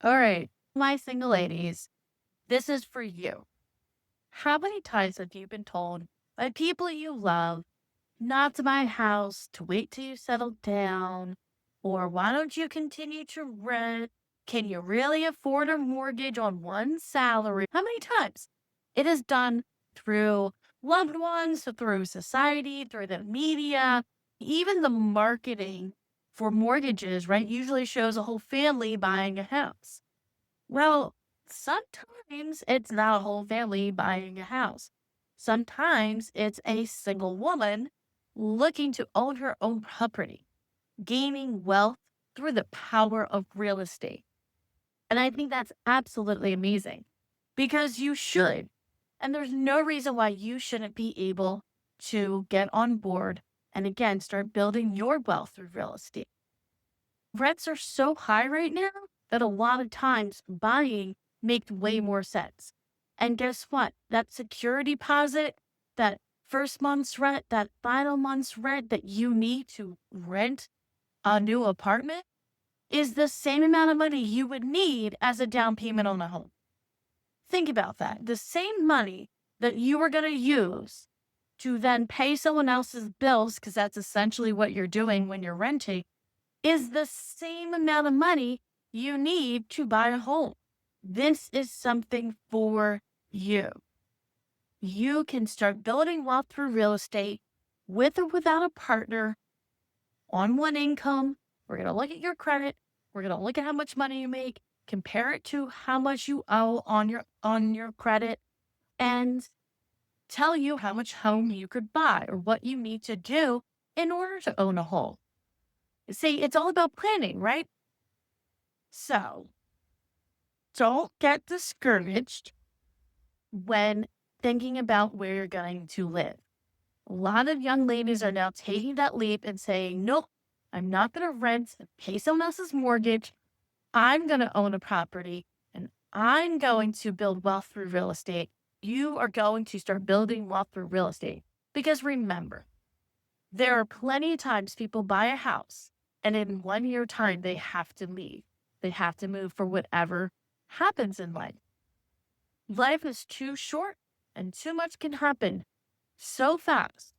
All right, my single ladies, this is for you. How many times have you been told by people you love not to buy a house, to wait till you settle down, or why don't you continue to rent? Can you really afford a mortgage on one salary? How many times? It is done through loved ones, through society, through the media, even the marketing for mortgages, right? Usually shows a whole family buying a house. Well, sometimes it's not a whole family buying a house. Sometimes it's a single woman looking to own her own property, gaining wealth through the power of real estate. And I think that's absolutely amazing because you should. And there's no reason why you shouldn't be able to get on board and again start building your wealth through real estate. Rents are so high right now that a lot of times buying makes way more sense. And guess what? That security deposit, that first month's rent, that final month's rent that you need to rent a new apartment is the same amount of money you would need as a down payment on a home. Think about that. The same money that you are going to use to then pay someone else's bills, because that's essentially what you're doing when you're renting, is the same amount of money you need to buy a home. This is something for you. You can start building wealth through real estate with or without a partner on one income. We're going to look at your credit. We're going to look at how much money you make, compare it to how much you owe on your credit, and tell you how much home you could buy or what you need to do in order to own a home. See, it's all about planning, right? So don't get discouraged when thinking about where you're going to live. A lot of young ladies are now taking that leap and saying, nope, I'm not going to rent and pay someone else's mortgage. I'm going to own a property and I'm going to build wealth through real estate. You are going to start building wealth through real estate. Because remember, there are plenty of times people buy a house and in 1 year time, they have to leave. They have to move for whatever happens in life. Life is too short and too much can happen so fast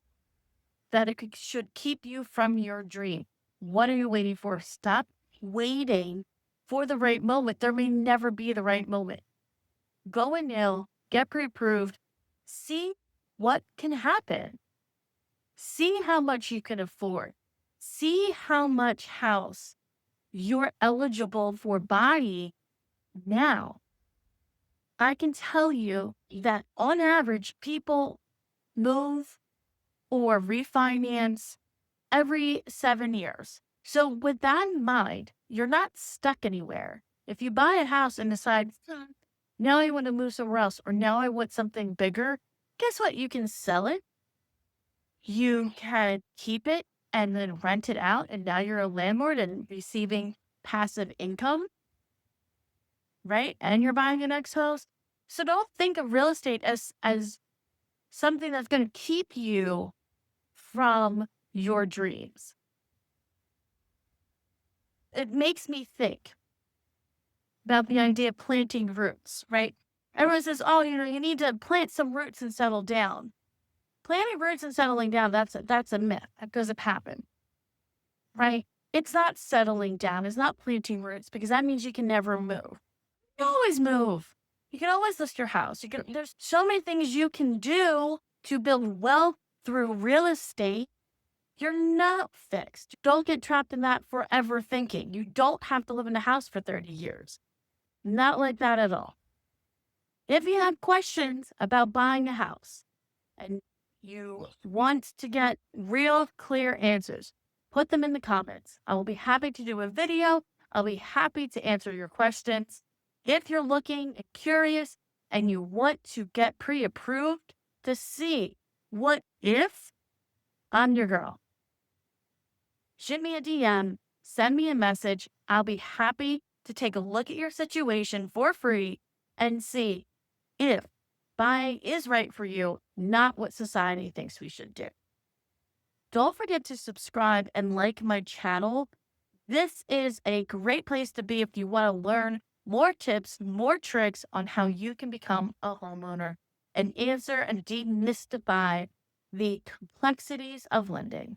that should keep you from your dream. What are you waiting for? Stop waiting for the right moment. There may never be the right moment. Go in now, get pre-approved, see what can happen. See how much you can afford. See how much house you're eligible for buying now. I can tell you that on average, people move or refinance every 7 years. So, with that in mind, you're not stuck anywhere. If you buy a house and decide, now I want to move somewhere else, or now I want something bigger, guess what? You can sell it, you can keep it, and then rent it out. And now you're a landlord and receiving passive income, right? And you're buying a next house. So, don't think of real estate as something that's going to keep you from your dreams. It makes me think about the idea of planting roots, right? Everyone says, oh, you need to plant some roots and settle down. Planting roots and settling down, that's a myth. That doesn't happen, right? It's not settling down. It's not planting roots because that means you can never move. You can always move. You can always list your house. There's so many things you can do to build wealth through real estate. You're not fixed. Don't get trapped in that forever thinking. You don't have to live in a house for 30 years. Not like that at all. If you have questions about buying a house and you want to get real clear answers, put them in the comments. I will be happy to do a video. I'll be happy to answer your questions. If you're looking and curious and you want to get pre-approved to see what if, I'm your girl. Shoot me a DM, send me a message. I'll be happy to take a look at your situation for free and see if buying is right for you, not what society thinks we should do. Don't forget to subscribe and like my channel. This is a great place to be if you want to learn More tips, more tricks on how you can become a homeowner and answer and demystify the complexities of lending.